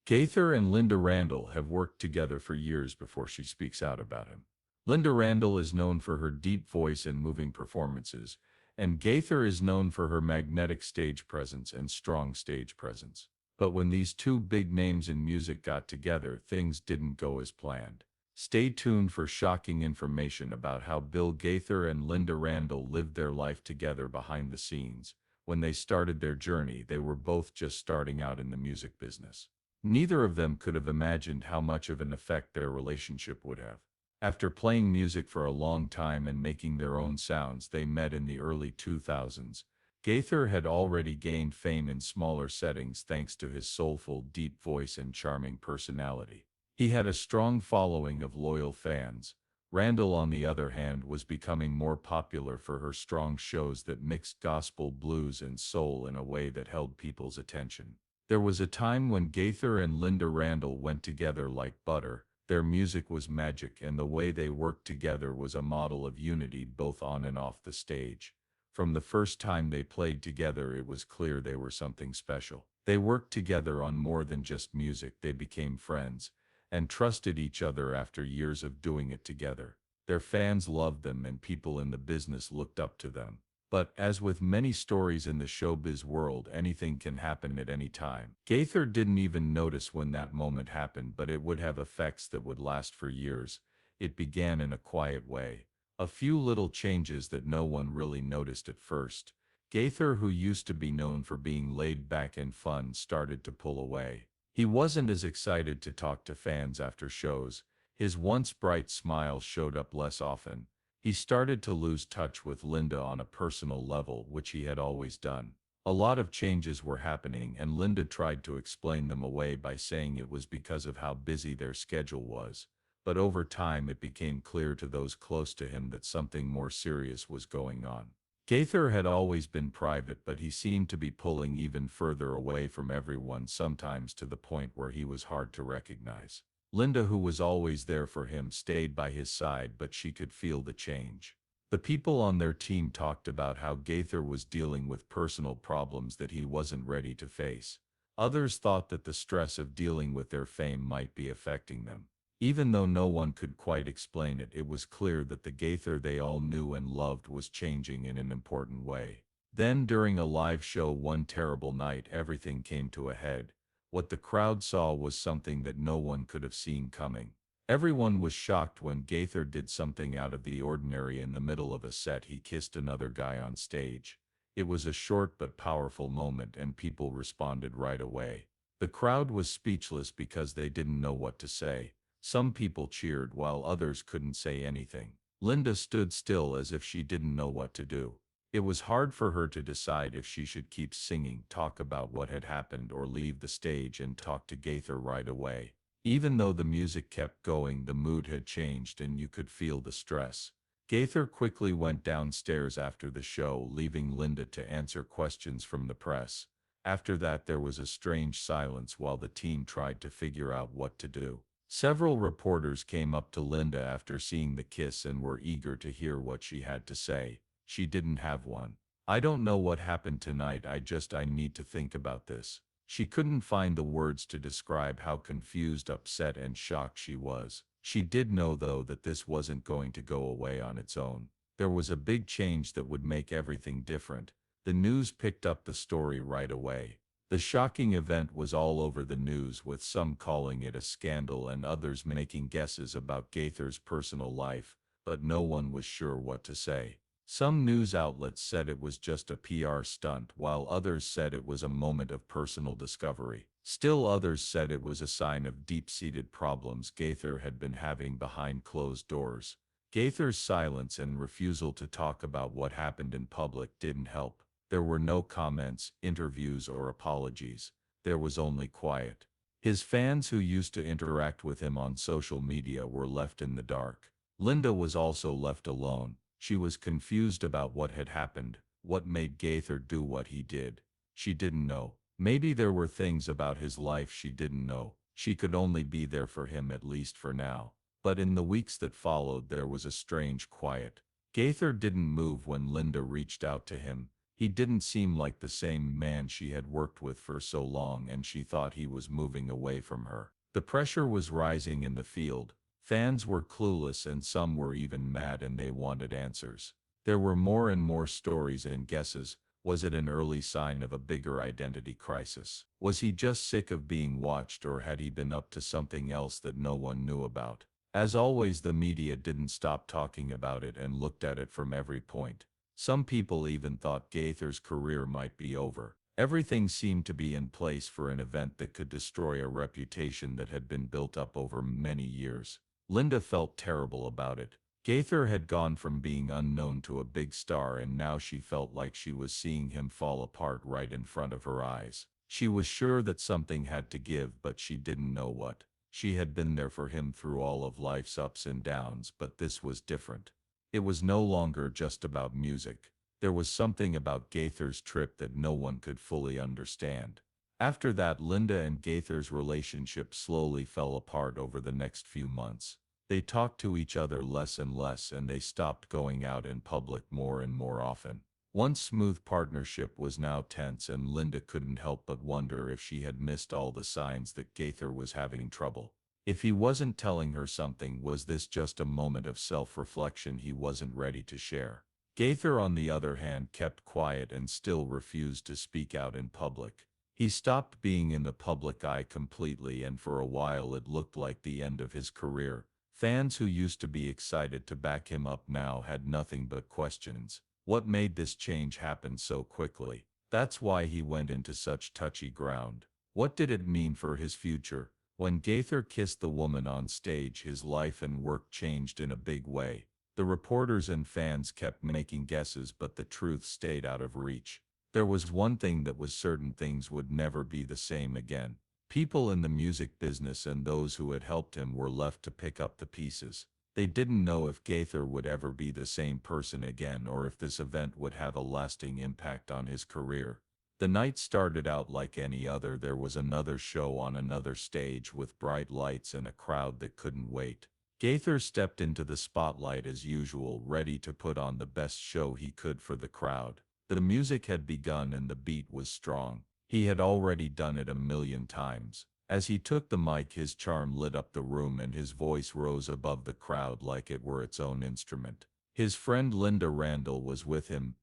Gaither and Linda Randall have worked together for years before she speaks out about him. Lynda Randle is known for her deep voice and moving performances, and Gaither is known for her magnetic stage presence and strong stage presence. But when these two big names in music got together, things didn't go as planned. Stay tuned for shocking information about how Bill Gaither and Lynda Randle lived their life together behind the scenes. When they started their journey, they were both just starting out in the music business. Neither of them could have imagined how much of an effect their relationship would have. After playing music for a long time and making their own sounds, they met in the early 2000s. Gaither had already gained fame in smaller settings thanks to his soulful, deep voice and charming personality. He had a strong following of loyal fans. Randall, on the other hand, was becoming more popular for her strong shows that mixed gospel, blues, and soul in a way that held people's attention. There was a time when Gaither and Lynda Randle went together like butter. Their music was magic, and the way they worked together was a model of unity both on and off the stage. From the first time they played together, it was clear they were something special. They worked together on more than just music. They became friends and trusted each other after years of doing it together. Their fans loved them and people in the business looked up to them. But, as with many stories in the showbiz world, anything can happen at any time. Gaither didn't even notice when that moment happened, but it would have effects that would last for years. It began in a quiet way. A few little changes that no one really noticed at first. Gaither, who used to be known for being laid back and fun, started to pull away. He wasn't as excited to talk to fans after shows. His once bright smile showed up less often. He started to lose touch with Lynda on a personal level, which he had always done. A lot of changes were happening, and Lynda tried to explain them away by saying it was because of how busy their schedule was. But over time it became clear to those close to him that something more serious was going on. Gaither had always been private, but he seemed to be pulling even further away from everyone, sometimes to the point where he was hard to recognize. Lynda, who was always there for him, stayed by his side, but she could feel the change. The people on their team talked about how Gaither was dealing with personal problems that he wasn't ready to face. Others thought that the stress of dealing with their fame might be affecting them. Even though no one could quite explain it, it was clear that the Gaither they all knew and loved was changing in an important way. Then, during a live show one terrible night, everything came to a head. What the crowd saw was something that no one could have seen coming. Everyone was shocked when Gaither did something out of the ordinary. In the middle of a set, he kissed another guy on stage. It was a short but powerful moment, and people responded right away. The crowd was speechless because they didn't know what to say. Some people cheered while others couldn't say anything. Lynda stood still as if she didn't know what to do. It was hard for her to decide if she should keep singing, talk about what had happened, or leave the stage and talk to Gaither right away. Even though the music kept going, the mood had changed and you could feel the stress. Gaither quickly went downstairs after the show, leaving Lynda to answer questions from the press. After that, there was a strange silence while the team tried to figure out what to do. Several reporters came up to Lynda after seeing the kiss and were eager to hear what she had to say. She didn't have one. "I don't know what happened tonight. I need to think about this." She couldn't find the words to describe how confused, upset, and shocked she was. She did know, though, that this wasn't going to go away on its own. There was a big change that would make everything different. The news picked up the story right away. The shocking event was all over the news, with some calling it a scandal and others making guesses about Gaither's personal life, but no one was sure what to say. Some news outlets said it was just a PR stunt, while others said it was a moment of personal discovery. Still others said it was a sign of deep-seated problems Gaither had been having behind closed doors. Gaither's silence and refusal to talk about what happened in public didn't help. There were no comments, interviews, or apologies. There was only quiet. His fans, who used to interact with him on social media, were left in the dark. Lynda was also left alone. She was confused about what had happened, what made Gaither do what he did. She didn't know. Maybe there were things about his life she didn't know. She could only be there for him, at least for now. But in the weeks that followed, there was a strange quiet. Gaither didn't move when Lynda reached out to him. He didn't seem like the same man she had worked with for so long, and she thought he was moving away from her. The pressure was rising in the field. Fans were clueless and some were even mad, and they wanted answers. There were more and more stories and guesses. Was it an early sign of a bigger identity crisis? Was he just sick of being watched, or had he been up to something else that no one knew about? As always, the media didn't stop talking about it and looked at it from every point. Some people even thought Gaither's career might be over. Everything seemed to be in place for an event that could destroy a reputation that had been built up over many years. Linda felt terrible about it. Gaither had gone from being unknown to a big star, and now she felt like she was seeing him fall apart right in front of her eyes. She was sure that something had to give, but she didn't know what. She had been there for him through all of life's ups and downs, but this was different. It was no longer just about music. There was something about Gaither's trip that no one could fully understand. After that, Linda and Gaither's relationship slowly fell apart over the next few months. They talked to each other less and less, and they stopped going out in public more and more often. One smooth partnership was now tense, and Linda couldn't help but wonder if she had missed all the signs that Gaither was having trouble. If he wasn't telling her something, was this just a moment of self-reflection he wasn't ready to share? Gaither, on the other hand, kept quiet and still refused to speak out in public. He stopped being in the public eye completely, and for a while it looked like the end of his career. Fans who used to be excited to back him up now had nothing but questions. What made this change happen so quickly? That's why he went into such touchy ground. What did it mean for his future? When Gaither kissed the woman on stage, his life and work changed in a big way. The reporters and fans kept making guesses, but the truth stayed out of reach. There was one thing that was certain: things would never be the same again. People in the music business and those who had helped him were left to pick up the pieces. They didn't know if Gaither would ever be the same person again, or if this event would have a lasting impact on his career. The night started out like any other. There was another show on another stage with bright lights and a crowd that couldn't wait. Gaither stepped into the spotlight as usual, ready to put on the best show he could for the crowd. The music had begun and the beat was strong. He had already done it a million times. As he took the mic, his charm lit up the room and his voice rose above the crowd like it were its own instrument. His friend Lynda Randle was with him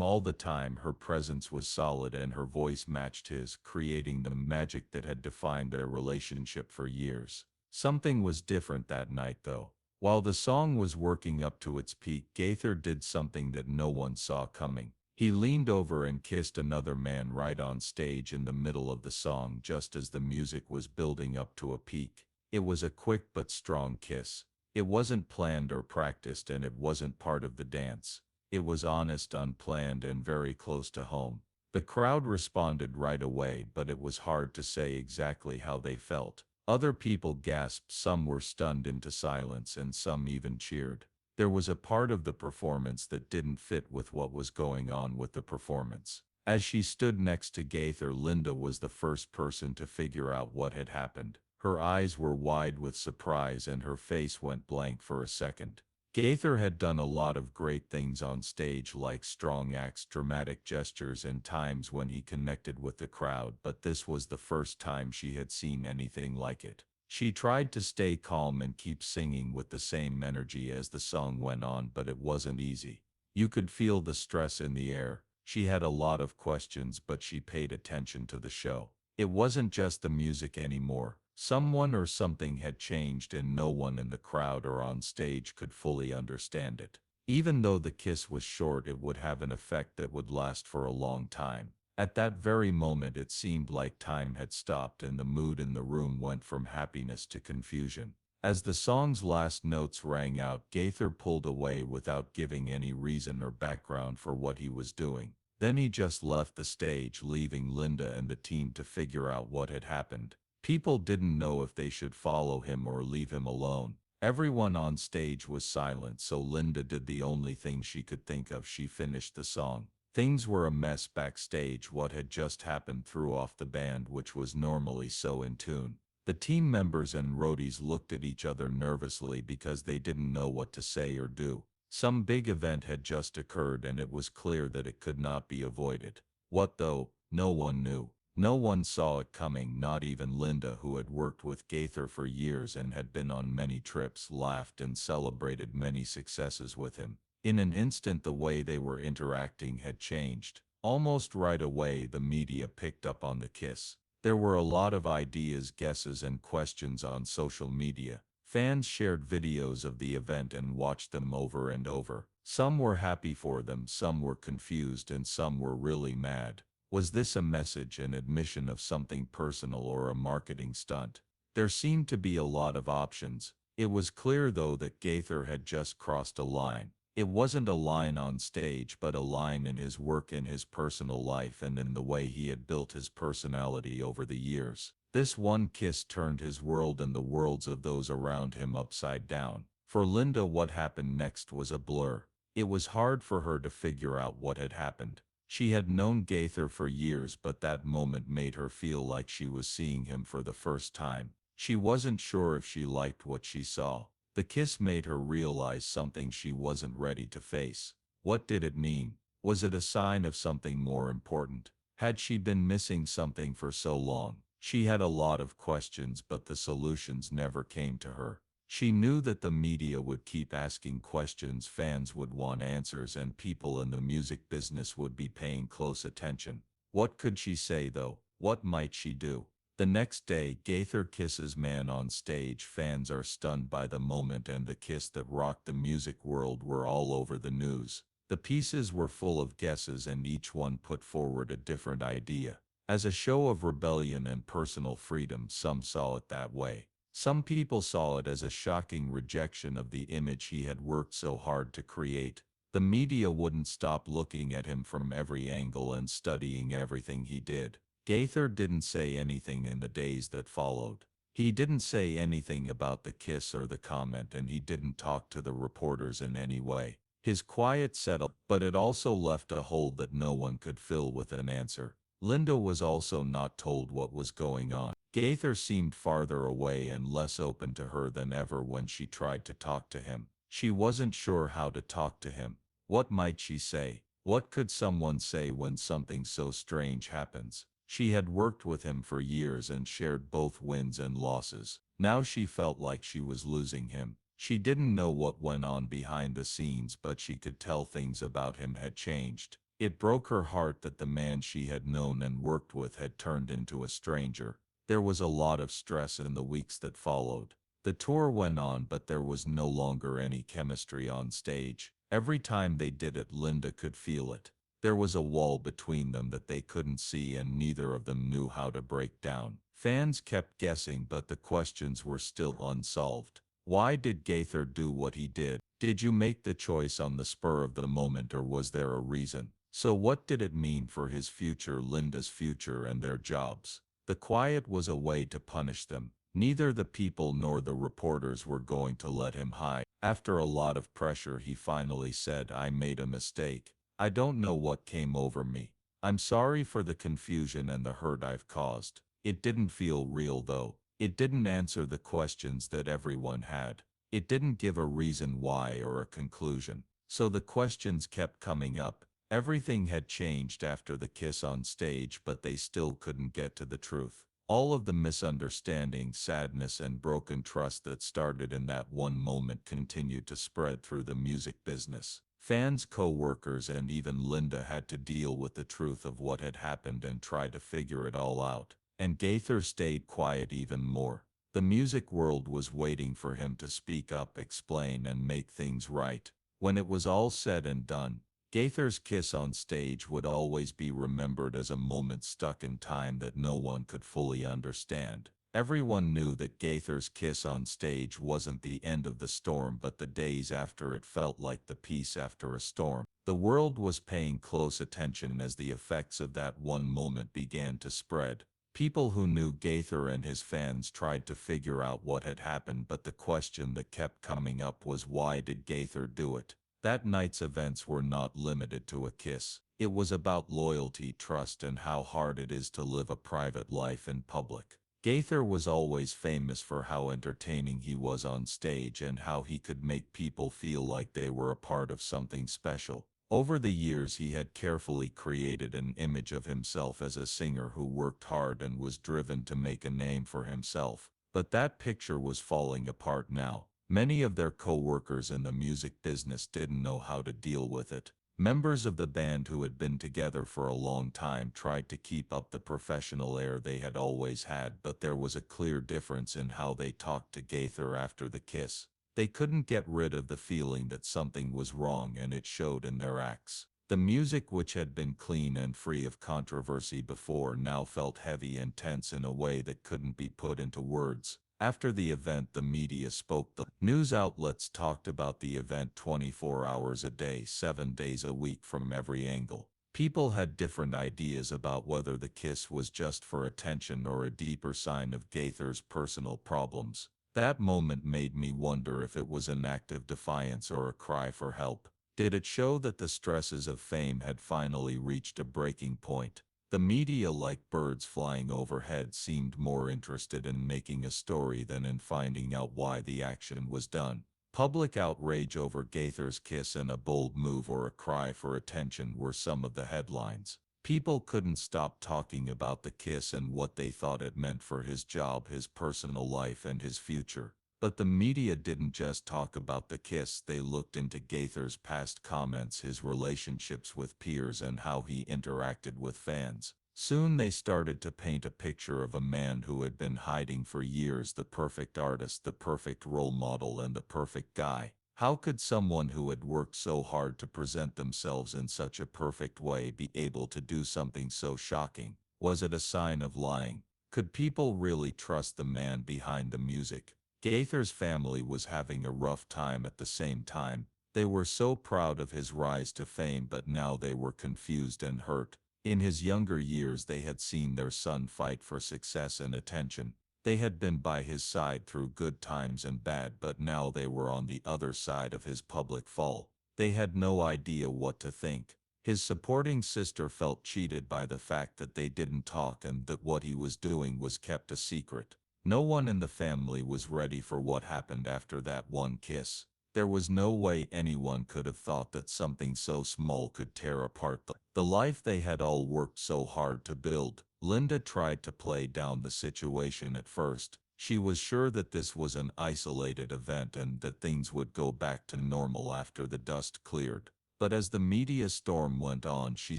all the time. Her presence was solid and her voice matched his, creating the magic that had defined their relationship for years. Something was different that night, though. While the song was working up to its peak, Gaither did something that no one saw coming. He leaned over and kissed another man right on stage in the middle of the song, just as the music was building up to a peak. It was a quick but strong kiss. It wasn't planned or practiced, and it wasn't part of the dance. It was honest, unplanned, and very close to home. The crowd responded right away, but it was hard to say exactly how they felt. Other people gasped, some were stunned into silence, and some even cheered. There was a part of the performance that didn't fit with what was going on with the performance. As she stood next to Gaither, Linda was the first person to figure out what had happened. Her eyes were wide with surprise and her face went blank for a second. Gaither had done a lot of great things on stage, like strong acts, dramatic gestures, and times when he connected with the crowd, but this was the first time she had seen anything like it. She tried to stay calm and keep singing with the same energy as the song went on, but it wasn't easy. You could feel the stress in the air. She had a lot of questions, but she paid attention to the show. It wasn't just the music anymore. Someone or something had changed, and no one in the crowd or on stage could fully understand it. Even though the kiss was short, it would have an effect that would last for a long time. At that very moment, it seemed like time had stopped and the mood in the room went from happiness to confusion. As the song's last notes rang out, Gaither pulled away without giving any reason or background for what he was doing. Then he just left the stage, leaving Linda and the team to figure out what had happened. People didn't know if they should follow him or leave him alone. Everyone on stage was silent, so Linda did the only thing she could think of. She finished the song. Things were a mess backstage. What had just happened threw off the band, which was normally so in tune. The team members and roadies looked at each other nervously because they didn't know what to say or do. Some big event had just occurred and it was clear that it could not be avoided. What though? No one knew. No one saw it coming, not even Lynda, who had worked with Gaither for years and had been on many trips, laughed and celebrated many successes with him. In an instant the way they were interacting had changed. Almost right away the media picked up on the kiss. There were a lot of ideas, guesses and questions on social media. Fans shared videos of the event and watched them over and over. Some were happy for them, some were confused, and some were really mad. Was this a message, an admission of something personal, or a marketing stunt? There seemed to be a lot of options. It was clear though that Gaither had just crossed a line. It wasn't a line on stage, but a line in his work, in his personal life, and in the way he had built his personality over the years. This one kiss turned his world and the worlds of those around him upside down. For Lynda, what happened next was a blur. It was hard for her to figure out what had happened. She had known Gaither for years, but that moment made her feel like she was seeing him for the first time. She wasn't sure if she liked what she saw. The kiss made her realize something she wasn't ready to face. What did it mean? Was it a sign of something more important? Had she been missing something for so long? She had a lot of questions, but the solutions never came to her. She knew that the media would keep asking questions, fans would want answers, and people in the music business would be paying close attention. What could she say though? What might she do? The next day, Gaither kisses man on stage. Fans are stunned by the moment, and the kiss that rocked the music world were all over the news. The pieces were full of guesses, and each one put forward a different idea. As a show of rebellion and personal freedom, some saw it that way. Some people saw it as a shocking rejection of the image he had worked so hard to create. The media wouldn't stop looking at him from every angle and studying everything he did. Gaither didn't say anything in the days that followed. He didn't say anything about the kiss or the comment, and he didn't talk to the reporters in any way. His quiet settled, but it also left a hole that no one could fill with an answer. Lynda was also not told what was going on. Gaither seemed farther away and less open to her than ever when she tried to talk to him. She wasn't sure how to talk to him. What might she say? What could someone say when something so strange happens? She had worked with him for years and shared both wins and losses. Now she felt like she was losing him. She didn't know what went on behind the scenes, but she could tell things about him had changed. It broke her heart that the man she had known and worked with had turned into a stranger. There was a lot of stress in the weeks that followed. The tour went on, but there was no longer any chemistry on stage. Every time they did it, Lynda could feel it. There was a wall between them that they couldn't see, and neither of them knew how to break down. Fans kept guessing, but the questions were still unsolved. Why did Gaither do what he did? Did you make the choice on the spur of the moment, or was there a reason? So what did it mean for his future, Lynda's future, and their jobs? The quiet was a way to punish them. Neither the people nor the reporters were going to let him hide. After a lot of pressure, he finally said, "I made a mistake. I don't know what came over me. I'm sorry for the confusion and the hurt I've caused." It didn't feel real though. It didn't answer the questions that everyone had. It didn't give a reason why or a conclusion. So the questions kept coming up. Everything had changed after the kiss on stage, but they still couldn't get to the truth. All of the misunderstanding, sadness, and broken trust that started in that one moment continued to spread through the music business. Fans, co-workers, and even Lynda had to deal with the truth of what had happened and try to figure it all out. And Gaither stayed quiet even more. The music world was waiting for him to speak up, explain, and make things right. When it was all said and done, Gaither's kiss on stage would always be remembered as a moment stuck in time that no one could fully understand. Everyone knew that Gaither's kiss on stage wasn't the end of the storm, but the days after it felt like the peace after a storm. The world was paying close attention as the effects of that one moment began to spread. People who knew Gaither and his fans tried to figure out what had happened, but the question that kept coming up was, why did Gaither do it? That night's events were not limited to a kiss. It was about loyalty, trust, and how hard it is to live a private life in public. Gaither was always famous for how entertaining he was on stage and how he could make people feel like they were a part of something special. Over the years, he had carefully created an image of himself as a singer who worked hard and was driven to make a name for himself. But that picture was falling apart now. Many of their co-workers in the music business didn't know how to deal with it. Members of the band who had been together for a long time tried to keep up the professional air they had always had, but there was a clear difference in how they talked to Gaither after the kiss. They couldn't get rid of the feeling that something was wrong, and it showed in their acts. The music, which had been clean and free of controversy before, now felt heavy and tense in a way that couldn't be put into words. After the event, the media spoke. The news outlets talked about the event 24 hours a day, 7 days a week from every angle. People had different ideas about whether the kiss was just for attention or a deeper sign of Gaither's personal problems. That moment made me wonder if it was an act of defiance or a cry for help. Did it show that the stresses of fame had finally reached a breaking point? The media, like birds flying overhead, seemed more interested in making a story than in finding out why the action was done. Public outrage over Gaither's kiss and a bold move or a cry for attention were some of the headlines. People couldn't stop talking about the kiss and what they thought it meant for his job, his personal life, and his future. But the media didn't just talk about the kiss, they looked into Gaither's past comments, his relationships with peers, and how he interacted with fans. Soon they started to paint a picture of a man who had been hiding for years, the perfect artist, the perfect role model, and the perfect guy. How could someone who had worked so hard to present themselves in such a perfect way be able to do something so shocking? Was it a sign of lying? Could people really trust the man behind the music? Gaither's family was having a rough time at the same time. They were so proud of his rise to fame, but now they were confused and hurt. In his younger years, they had seen their son fight for success and attention. They had been by his side through good times and bad, but now they were on the other side of his public fall. They had no idea what to think. His supporting sister felt cheated by the fact that they didn't talk and that what he was doing was kept a secret. No one in the family was ready for what happened after that one kiss. There was no way anyone could have thought that something so small could tear apart the life they had all worked so hard to build. Lynda tried to play down the situation at first. She was sure that this was an isolated event and that things would go back to normal after the dust cleared. But as the media storm went on, she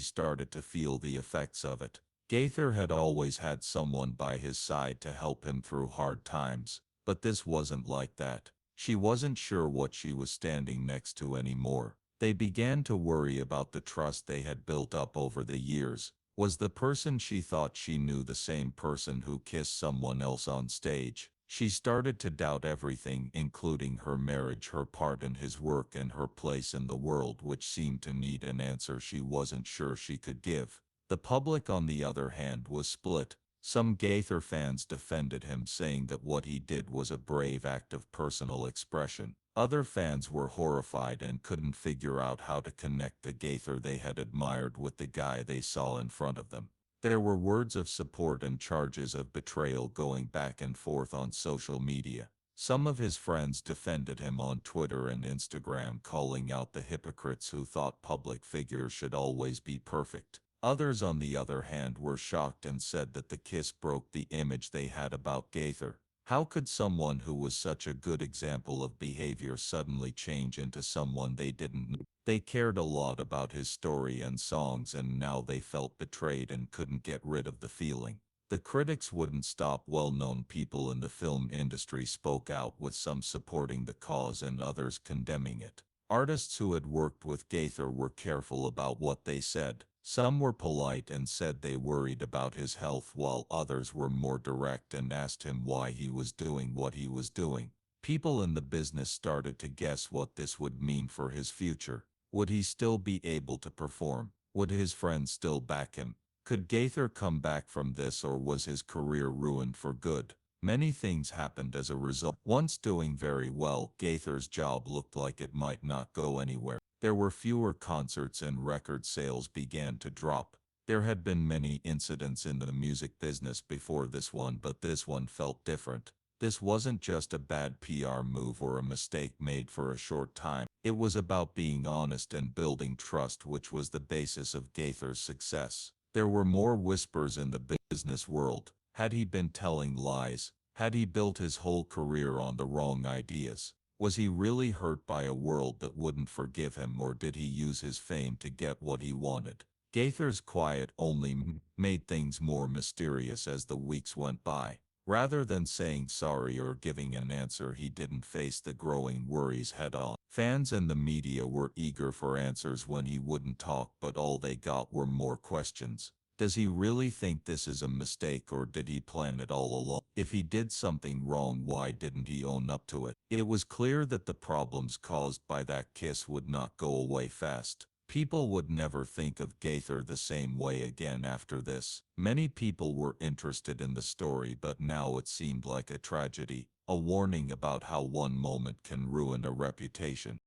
started to feel the effects of it. Gaither had always had someone by his side to help him through hard times, but this wasn't like that. She wasn't sure what she was standing next to anymore. They began to worry about the trust they had built up over the years. Was the person she thought she knew the same person who kissed someone else on stage? She started to doubt everything, including her marriage, her part in his work, and her place in the world, which seemed to need an answer she wasn't sure she could give. The public, on the other hand, was split. Some Gaither fans defended him, saying that what he did was a brave act of personal expression. Other fans were horrified and couldn't figure out how to connect the Gaither they had admired with the guy they saw in front of them. There were words of support and charges of betrayal going back and forth on social media. Some of his friends defended him on Twitter and Instagram, calling out the hypocrites who thought public figures should always be perfect. Others, on the other hand, were shocked and said that the kiss broke the image they had about Gaither. How could someone who was such a good example of behavior suddenly change into someone they didn't know? They cared a lot about his story and songs, and now they felt betrayed and couldn't get rid of the feeling. The critics wouldn't stop. Well-known people in the film industry spoke out, with some supporting the cause and others condemning it. Artists who had worked with Gaither were careful about what they said. Some were polite and said they worried about his health, while others were more direct and asked him why he was doing what he was doing. People in the business started to guess what this would mean for his future. Would he still be able to perform? Would his friends still back him? Could Gaither come back from this, or was his career ruined for good? Many things happened as a result. Once doing very well, Gaither's job looked like it might not go anywhere. There were fewer concerts and record sales began to drop. There had been many incidents in the music business before this one, but this one felt different. This wasn't just a bad PR move or a mistake made for a short time. It was about being honest and building trust, which was the basis of Gaither's success. There were more whispers in the business world. Had he been telling lies? Had he built his whole career on the wrong ideas? Was he really hurt by a world that wouldn't forgive him, or did he use his fame to get what he wanted? Gaither's quiet only made things more mysterious as the weeks went by. Rather than saying sorry or giving an answer, he didn't face the growing worries head on. Fans and the media were eager for answers when he wouldn't talk, but all they got were more questions. Does he really think this is a mistake, or did he plan it all along? If he did something wrong, why didn't he own up to it? It was clear that the problems caused by that kiss would not go away fast. People would never think of Gaither the same way again after this. Many people were interested in the story, but now it seemed like a tragedy, a warning about how one moment can ruin a reputation.